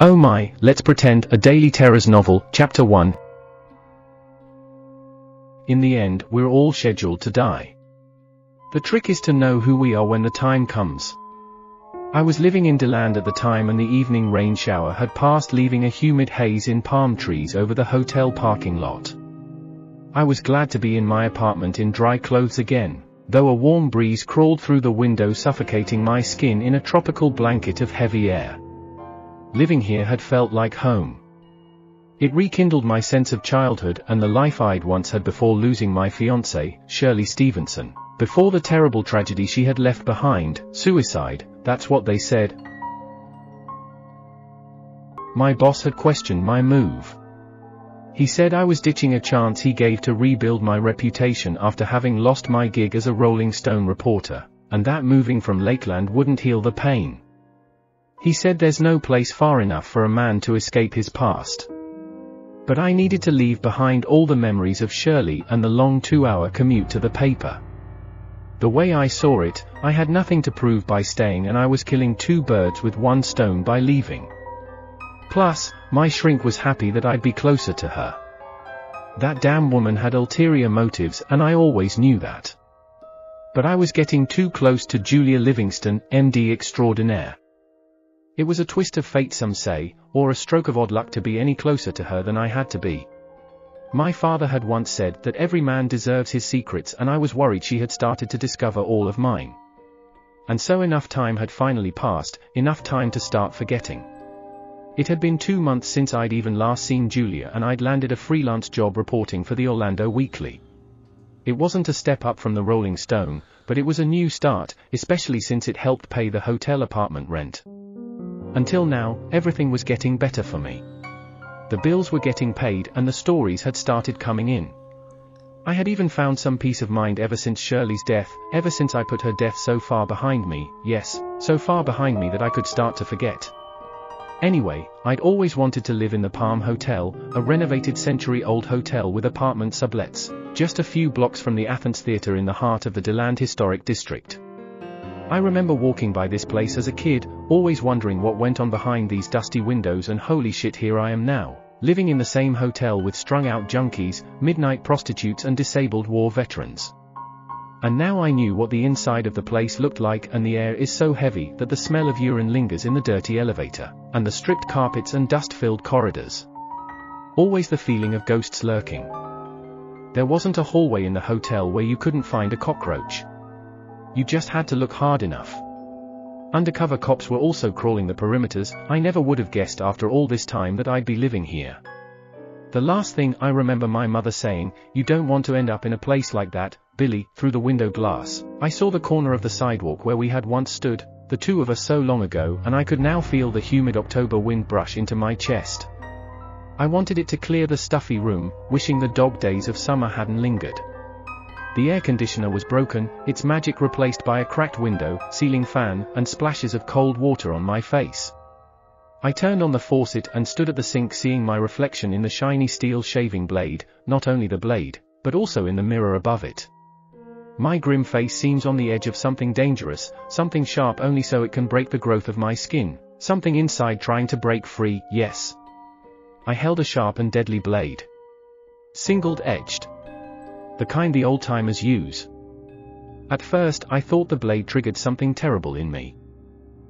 Oh my, let's pretend, a Daily Terrors novel, Chapter 1. In the end, we're all scheduled to die. The trick is to know who we are when the time comes. I was living in Deland at the time, and the evening rain shower had passed, leaving a humid haze in palm trees over the hotel parking lot. I was glad to be in my apartment in dry clothes again, though a warm breeze crawled through the window, suffocating my skin in a tropical blanket of heavy air. Living here had felt like home. It rekindled my sense of childhood and the life I'd once had before losing my fiancée, Shirley Stevenson. Before the terrible tragedy she had left behind, suicide, that's what they said. My boss had questioned my move. He said I was ditching a chance he gave to rebuild my reputation after having lost my gig as a Rolling Stone reporter, and that moving from Lakeland wouldn't heal the pain. He said there's no place far enough for a man to escape his past. But I needed to leave behind all the memories of Shirley and the long 2-hour commute to the paper. The way I saw it, I had nothing to prove by staying, and I was killing 2 birds with 1 stone by leaving. Plus, my shrink was happy that I'd be closer to her. That damn woman had ulterior motives, and I always knew that. But I was getting too close to Julia Livingston, MD extraordinaire. It was a twist of fate, some say, or a stroke of odd luck to be any closer to her than I had to be. My father had once said that every man deserves his secrets, and I was worried she had started to discover all of mine. And so enough time had finally passed, enough time to start forgetting. It had been 2 months since I'd even last seen Julia, and I'd landed a freelance job reporting for the Orlando Weekly. It wasn't a step up from the Rolling Stone, but it was a new start, especially since it helped pay the hotel apartment rent. Until now, everything was getting better for me. The bills were getting paid, and the stories had started coming in. I had even found some peace of mind ever since Shirley's death, ever since I put her death so far behind me, yes, so far behind me that I could start to forget. Anyway, I'd always wanted to live in the Palm Hotel, a renovated century-old hotel with apartment sublets, just a few blocks from the Athens Theatre in the heart of the Deland Historic District. I remember walking by this place as a kid, always wondering what went on behind these dusty windows, and holy shit, here I am now, living in the same hotel with strung-out junkies, midnight prostitutes and disabled war veterans. And now I knew what the inside of the place looked like, and the air is so heavy that the smell of urine lingers in the dirty elevator, and the stripped carpets and dust-filled corridors. Always the feeling of ghosts lurking. There wasn't a hallway in the hotel where you couldn't find a cockroach. You just had to look hard enough. Undercover cops were also crawling the perimeters. I never would have guessed after all this time that I'd be living here. The last thing I remember my mother saying, "You don't want to end up in a place like that, Billy." Through the window glass, I saw the corner of the sidewalk where we had once stood, the 2 of us so long ago, and I could now feel the humid October wind brush into my chest. I wanted it to clear the stuffy room, wishing the dog days of summer hadn't lingered. The air conditioner was broken, its magic replaced by a cracked window, ceiling fan, and splashes of cold water on my face. I turned on the faucet and stood at the sink, seeing my reflection in the shiny steel shaving blade, not only the blade, but also in the mirror above it. My grim face seems on the edge of something dangerous, something sharp only so it can break the growth of my skin, something inside trying to break free, yes. I held a sharp and deadly blade. Singled-edged. The kind the old-timers use. At first, I thought the blade triggered something terrible in me.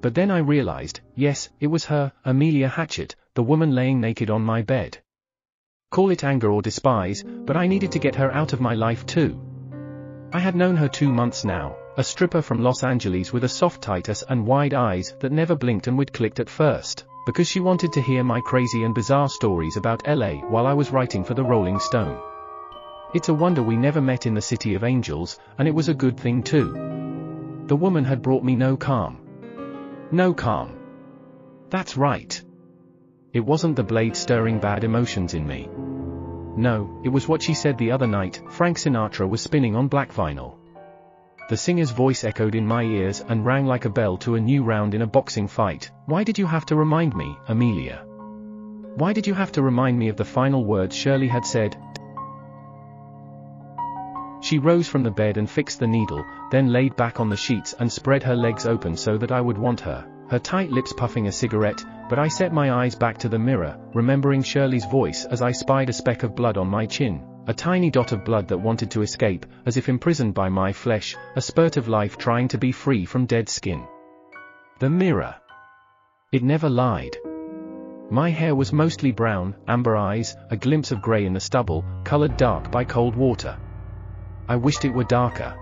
But then I realized, yes, it was her, Amelia Hatchett, the woman laying naked on my bed. Call it anger or despise, but I needed to get her out of my life too. I had known her 2 months now, a stripper from Los Angeles with a soft titus and wide eyes that never blinked and would clicked at first, because she wanted to hear my crazy and bizarre stories about LA while I was writing for the Rolling Stone. It's a wonder we never met in the City of Angels, and it was a good thing too. The woman had brought me no calm. No calm. That's right. It wasn't the blade stirring bad emotions in me. No, it was what she said the other night. Frank Sinatra was spinning on black vinyl. The singer's voice echoed in my ears and rang like a bell to a new round in a boxing fight. Why did you have to remind me, Amelia? Why did you have to remind me of the final words Shirley had said? She rose from the bed and fixed the needle, then laid back on the sheets and spread her legs open so that I would want her her tight lips puffing a cigarette, but I set my eyes back to the mirror, remembering Shirley's voice as I spied a speck of blood on my chin, a tiny dot of blood that wanted to escape, as if imprisoned by my flesh, a spurt of life trying to be free from dead skin. The mirror. It never lied. My hair was mostly brown, amber eyes, a glimpse of grey in the stubble, colored dark by cold water. I wished it were darker.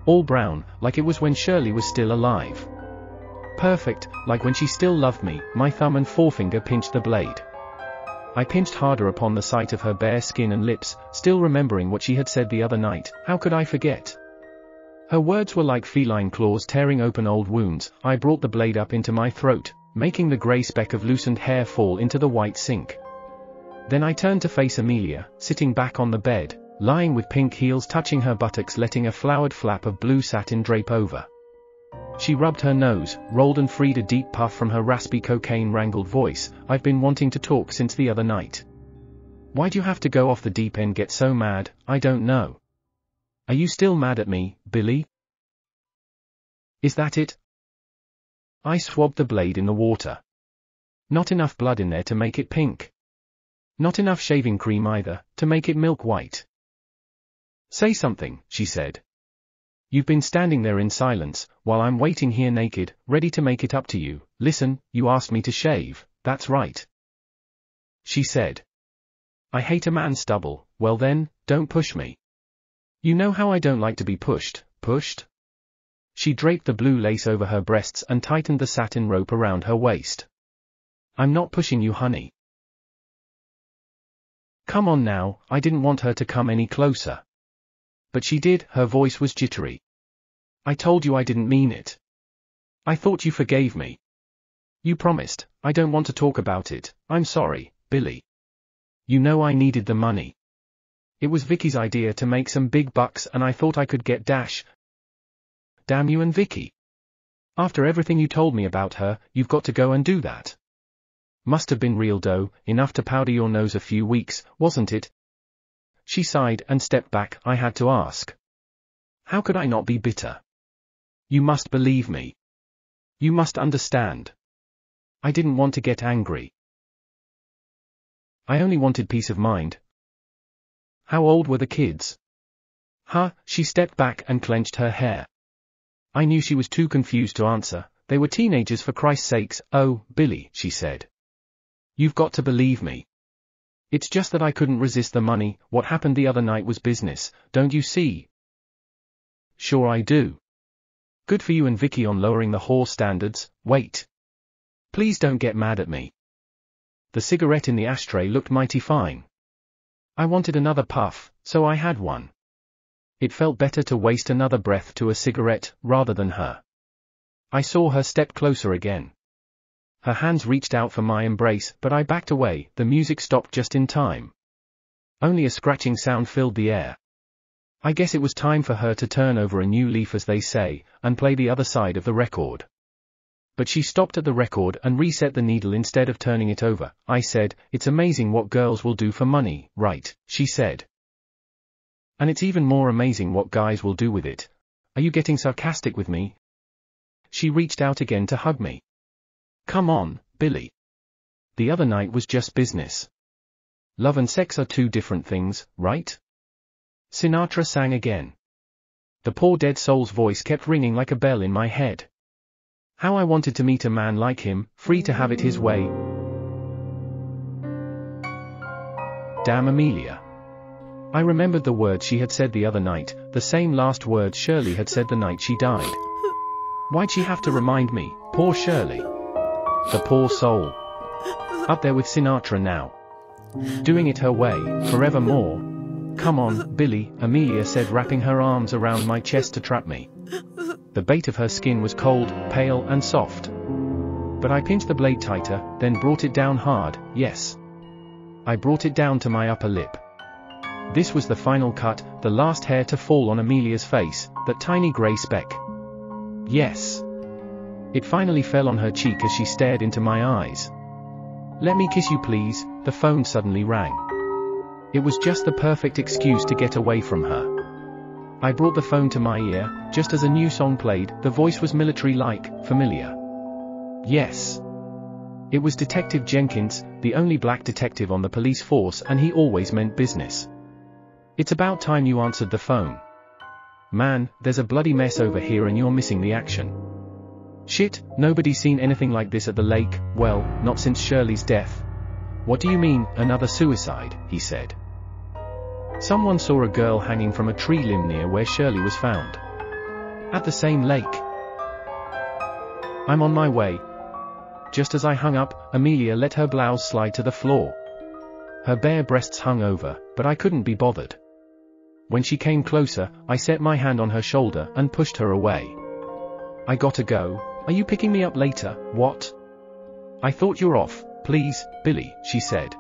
All brown, like it was when Shirley was still alive. Perfect, like when she still loved me. My thumb and forefinger pinched the blade. I pinched harder upon the sight of her bare skin and lips, still remembering what she had said the other night. How could I forget? Her words were like feline claws tearing open old wounds. I brought the blade up into my throat, making the grey speck of loosened hair fall into the white sink. Then I turned to face Amelia, sitting back on the bed, lying with pink heels touching her buttocks, letting a flowered flap of blue satin drape over. She rubbed her nose, rolled and freed a deep puff from her raspy cocaine-wrangled voice. I've been wanting to talk since the other night. Why'd you have to go off the deep end, get so mad? I don't know. Are you still mad at me, Billy? Is that it? I swabbed the blade in the water. Not enough blood in there to make it pink. Not enough shaving cream either, to make it milk white. Say something, she said. You've been standing there in silence, while I'm waiting here naked, ready to make it up to you. Listen, you asked me to shave, that's right. She said. I hate a man's stubble. Well then, don't push me. You know how I don't like to be pushed. She draped the blue lace over her breasts and tightened the satin rope around her waist. I'm not pushing you, honey. Come on now. I didn't want her to come any closer. But she did. Her voice was jittery. I told you I didn't mean it. I thought you forgave me. You promised. I don't want to talk about it. I'm sorry, Billy. You know I needed the money. It was Vicky's idea to make some big bucks and I thought I could get dash. Damn you and Vicky. After everything you told me about her, you've got to go and do that. Must have been real dough, enough to powder your nose a few weeks, wasn't it? She sighed and stepped back. I had to ask. How could I not be bitter? You must believe me. You must understand. I didn't want to get angry. I only wanted peace of mind. How old were the kids? Huh? She stepped back and clenched her hair. I knew she was too confused to answer. They were teenagers, for Christ's sakes. Oh, Billy, she said. You've got to believe me. It's just that I couldn't resist the money. What happened the other night was business, don't you see? Sure I do. Good for you and Vicky on lowering the whore standards. Wait. Please don't get mad at me. The cigarette in the ashtray looked mighty fine. I wanted another puff, so I had one. It felt better to waste another breath to a cigarette, rather than her. I saw her step closer again. Her hands reached out for my embrace, but I backed away. The music stopped just in time. Only a scratching sound filled the air. I guess it was time for her to turn over a new leaf, as they say, and play the other side of the record. But she stopped at the record and reset the needle instead of turning it over. I said, it's amazing what girls will do for money, right? She said. And it's even more amazing what guys will do with it. Are you getting sarcastic with me? She reached out again to hug me. Come on, Billy. The other night was just business. Love and sex are two different things, right? Sinatra sang again. The poor dead soul's voice kept ringing like a bell in my head. How I wanted to meet a man like him, free to have it his way. Damn Amelia. I remembered the words she had said the other night, the same last words Shirley had said the night she died. Why'd she have to remind me? Poor Shirley. The poor soul. Up there with Sinatra now. Doing it her way, forevermore. Come on, Billy, Amelia said, wrapping her arms around my chest to trap me. The bait of her skin was cold, pale and soft. But I pinched the blade tighter, then brought it down hard. Yes. I brought it down to my upper lip. This was the final cut, the last hair to fall on Amelia's face, that tiny grey speck. Yes. It finally fell on her cheek as she stared into my eyes. Let me kiss you please. The phone suddenly rang. It was just the perfect excuse to get away from her. I brought the phone to my ear, just as a new song played. The voice was military-like, familiar. Yes. It was Detective Jenkins, the only black detective on the police force, and he always meant business. It's about time you answered the phone. Man, there's a bloody mess over here and you're missing the action. Shit, nobody's seen anything like this at the lake, well, not since Shirley's death. What do you mean, another suicide, he said. Someone saw a girl hanging from a tree limb near where Shirley was found. At the same lake. I'm on my way. Just as I hung up, Amelia let her blouse slide to the floor. Her bare breasts hung over, but I couldn't be bothered. When she came closer, I set my hand on her shoulder and pushed her away. I gotta go. Are you picking me up later? What? I thought you're off. Please, Billy, she said.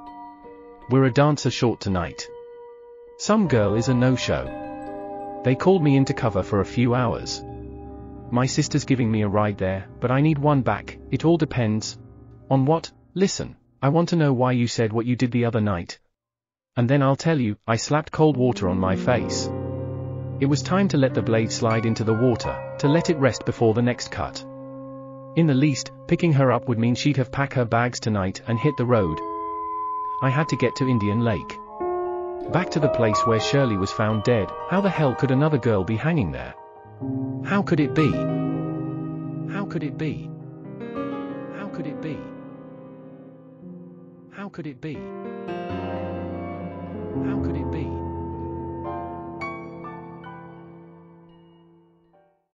We're a dancer short tonight. Some girl is a no-show. They called me into cover for a few hours. My sister's giving me a ride there, but I need one back. It all depends. On what? Listen, I want to know why you said what you did the other night. And then I'll tell you. I slapped cold water on my face. It was time to let the blade slide into the water, to let it rest before the next cut. In the least, picking her up would mean she'd have packed her bags tonight and hit the road. I had to get to Indian Lake. Back to the place where Shirley was found dead. How the hell could another girl be hanging there? How could it be? How could it be? How could it be? How could it be? How could it be?